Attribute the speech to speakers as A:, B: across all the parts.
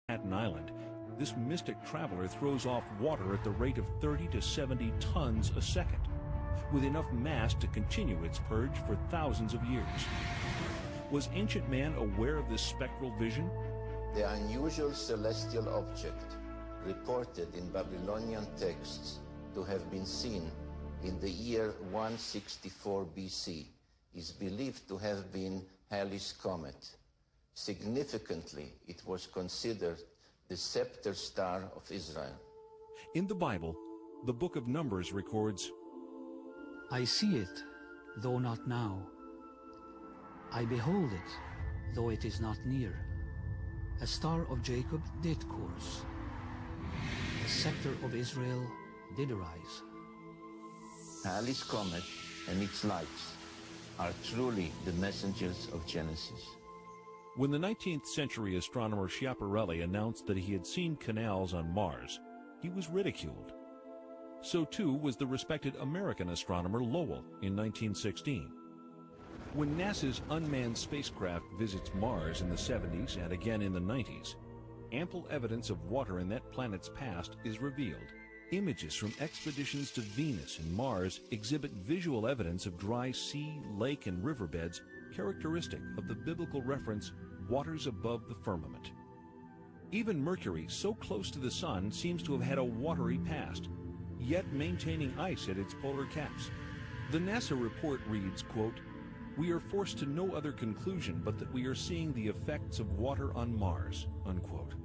A: Manhattan Island, this mystic traveler throws off water at the rate of 30 to 70 tons a second, with enough mass to continue its purge for thousands of years. Was ancient man aware of this spectral vision?
B: The unusual celestial object, reported in Babylonian texts to have been seen in the year 164 BC, is believed to have been Halley's Comet. Significantly, it was considered the scepter star of Israel.
A: In the Bible, the book of Numbers records,
C: I see it, though not now. I behold it, though it is not near. A star of Jacob did course. The scepter of Israel did arise.
B: Halley's Comet and its lights are truly the messengers of Genesis.
A: When the 19th century astronomer Schiaparelli announced that he had seen canals on Mars, he was ridiculed. So too was the respected American astronomer Lowell in 1916. When NASA's unmanned spacecraft visits Mars in the 70s and again in the 90s, ample evidence of water in that planet's past is revealed. Images from expeditions to Venus and Mars exhibit visual evidence of dry sea, lake, and riverbeds characteristic of the biblical reference, waters above the firmament. Even Mercury, so close to the sun, seems to have had a watery past, yet maintaining ice at its polar caps. The NASA report reads, quote, "We are forced to no other conclusion but that we are seeing the effects of water on Mars," unquote.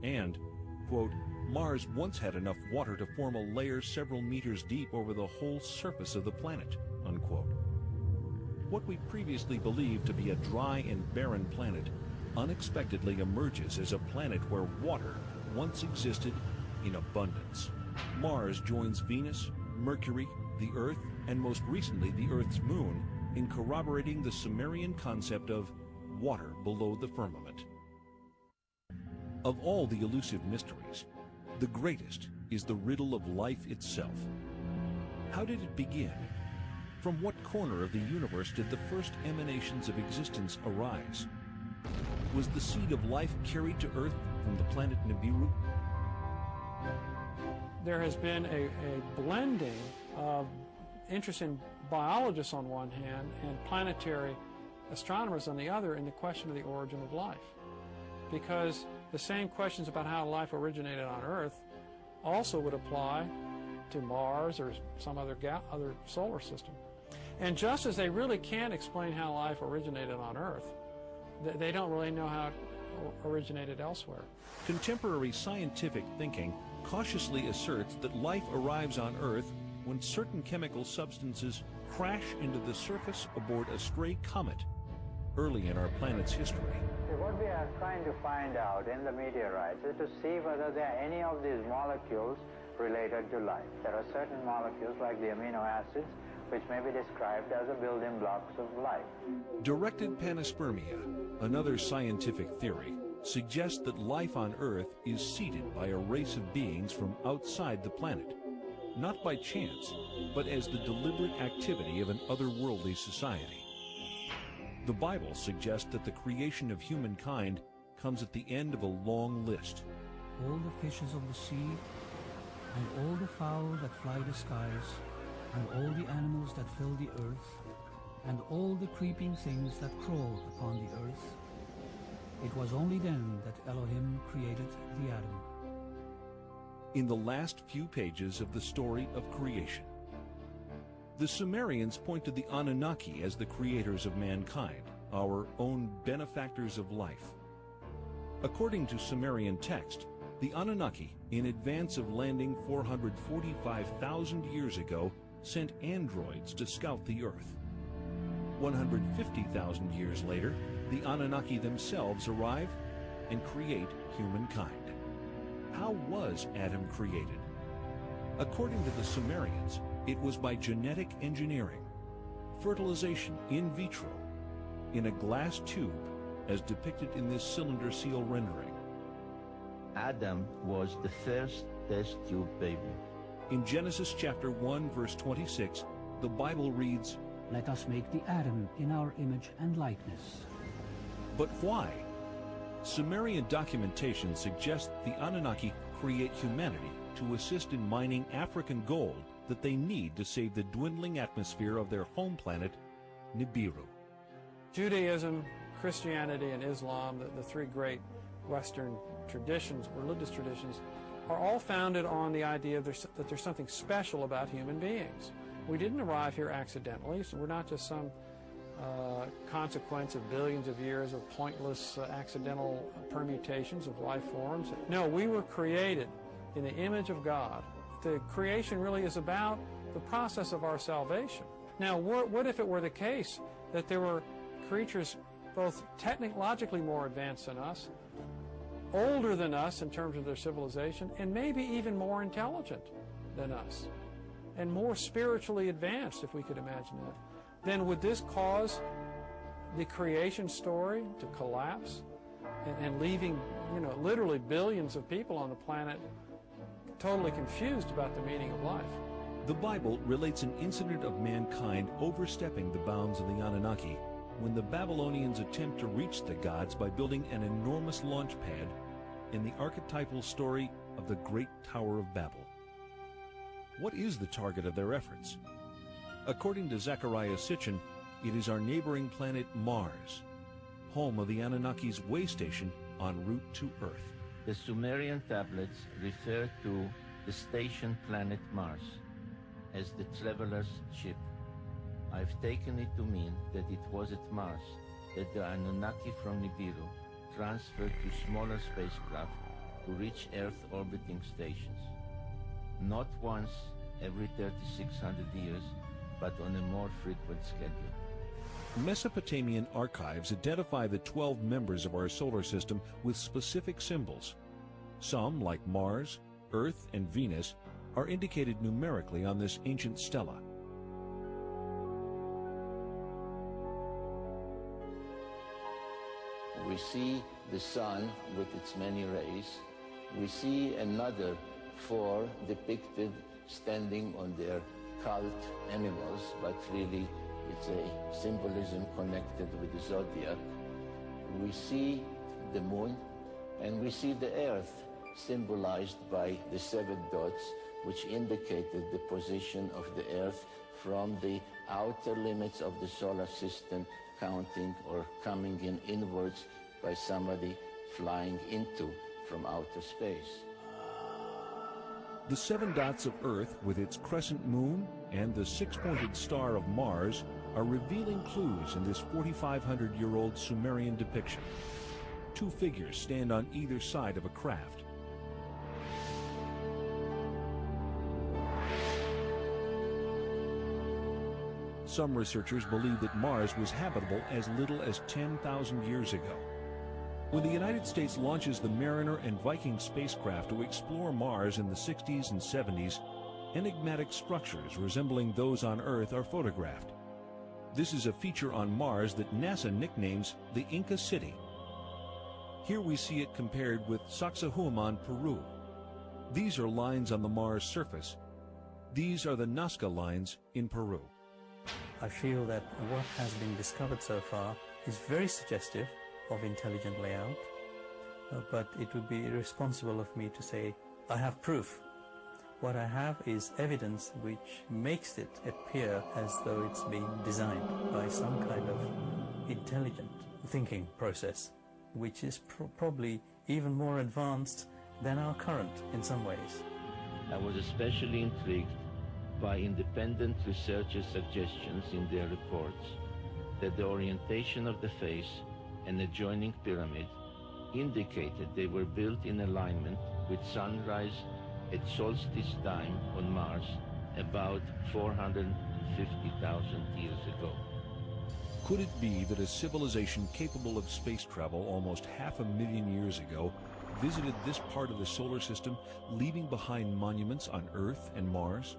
A: And, quote, "Mars once had enough water to form a layer several meters deep over the whole surface of the planet," unquote. What we previously believed to be a dry and barren planet unexpectedly emerges as a planet where water once existed in abundance. Mars joins Venus, Mercury, the Earth, and most recently the Earth's moon in corroborating the Sumerian concept of water below the firmament. Of all the elusive mysteries, the greatest is the riddle of life itself. How did it begin? From what corner of the universe did the first emanations of existence arise? Was the seed of life carried to Earth from the planet Nibiru?
D: There has been a blending of interest in biologists on one hand and planetary astronomers on the other in the question of the origin of life. Because the same questions about how life originated on Earth also would apply to Mars or some other solar system. And just as they really can't explain how life originated on Earth, they don't really know how it originated elsewhere.
A: Contemporary scientific thinking cautiously asserts that life arrives on Earth when certain chemical substances crash into the surface aboard a stray comet early in our planet's history.
E: What we are trying to find out in the meteorites is to see whether there are any of these molecules related to life. There are certain molecules like the amino acids which may be described as the building blocks of life.
A: Directed panspermia, another scientific theory, suggests that life on Earth is seeded by a race of beings from outside the planet, not by chance, but as the deliberate activity of an otherworldly society. The Bible suggests that the creation of humankind comes at the end of a long list.
C: All the fishes of the sea, and all the fowl that fly the skies, and all the animals that fill the earth, and all the creeping things that crawl upon the earth. It was only then that Elohim created the atom.
A: In the last few pages of the story of creation, the Sumerians point to the Anunnaki as the creators of mankind, our own benefactors of life. According to Sumerian text, the Anunnaki, in advance of landing 445,000 years ago, sent androids to scout the Earth. 150,000 years later, the Anunnaki themselves arrive and create humankind. How was Adam created? According to the Sumerians, it was by genetic engineering, fertilization in vitro, in a glass tube, as depicted in this cylinder seal rendering.
B: Adam was the first test tube baby.
A: In Genesis chapter 1, verse 26, the Bible reads,
C: Let us make the atom in our image and likeness.
A: But why? Sumerian documentation suggests the Anunnaki create humanity to assist in mining African gold that they need to save the dwindling atmosphere of their home planet, Nibiru.
D: Judaism, Christianity, and Islam, the three great Western traditions, religious traditions, are all founded on the idea that there's something special about human beings. We didn't arrive here accidentally, so we're not just some consequence of billions of years of pointless accidental permutations of life forms. No, we were created in the image of God. The creation really is about the process of our salvation. Now, what if it were the case that there were creatures both technologically more advanced than us, older than us in terms of their civilization, and maybe even more intelligent than us, and more spiritually advanced, if we could imagine that? Then would this cause the creation story to collapse and leaving, literally billions of people on the planet totally confused about the meaning of life?
A: The Bible relates an incident of mankind overstepping the bounds of the Anunnaki when the Babylonians attempt to reach the gods by building an enormous launch pad in the archetypal story of the Great Tower of Babel. What is the target of their efforts? According to Zecharia Sitchin, it is our neighboring planet Mars, home of the Anunnaki's way station en route to Earth.
B: The Sumerian tablets refer to the station planet Mars as the traveler's ship. I've taken it to mean that it was at Mars that the Anunnaki from Nibiru transferred to smaller spacecraft to reach Earth-orbiting stations. Not once every 3,600 years, but on a more frequent schedule.
A: Mesopotamian archives identify the 12 members of our solar system with specific symbols. Some, like Mars, Earth, and Venus, are indicated numerically on this ancient stela.
B: We see the sun with its many rays. We see another 4 depicted standing on their cult animals, but really it's a symbolism connected with the zodiac. We see the moon, and we see the earth symbolized by the 7 dots, which indicated the position of the earth from the outer limits of the solar system, counting or coming in inwards by somebody flying into from outer space.
A: The 7 dots of Earth with its crescent moon and the 6-pointed star of Mars are revealing clues in this 4,500-year-old Sumerian depiction. 2 figures stand on either side of a craft. Some researchers believe that Mars was habitable as little as 10,000 years ago. When the United States launches the Mariner and Viking spacecraft to explore Mars in the 60s and 70s, enigmatic structures resembling those on Earth are photographed. This is a feature on Mars that NASA nicknames the Inca City. Here we see it compared with Sacsayhuaman, Peru. These are lines on the Mars surface. These are the Nazca lines in Peru.
C: I feel that what has been discovered so far is very suggestive of intelligent layout, but it would be irresponsible of me to say I have proof. What I have is evidence which makes it appear as though it's been designed by some kind of intelligent thinking process, which is probably even more advanced than our current in some ways.
B: I was especially intrigued by independent researchers' suggestions in their reports that the orientation of the face and adjoining pyramid indicated they were built in alignment with sunrise at solstice time on Mars about 450,000 years ago.
A: Could it be that a civilization capable of space travel almost 500,000 years ago visited this part of the solar system, leaving behind monuments on Earth and Mars?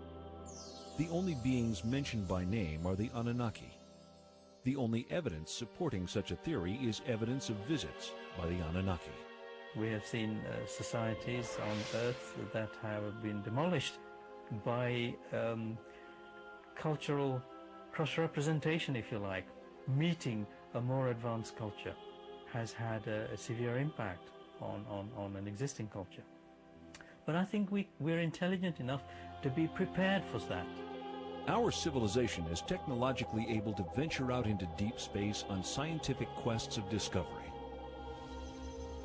A: The only beings mentioned by name are the Anunnaki. The only evidence supporting such a theory is evidence of visits by the Anunnaki.
C: We have seen societies on Earth that have been demolished by cultural cross-representation, if you like, meeting a more advanced culture.
F: has had a severe impact on an existing culture. But I think we're intelligent enough to be prepared for that.
A: Our civilization is technologically able to venture out into deep space on scientific quests of discovery.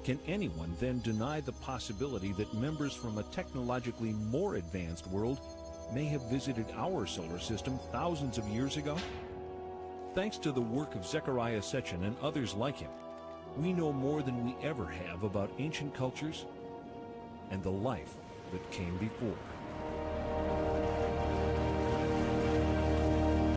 A: Can anyone then deny the possibility that members from a technologically more advanced world may have visited our solar system thousands of years ago? Thanks to the work of Zecharia Sitchin and others like him, we know more than we ever have about ancient cultures and the life that came before.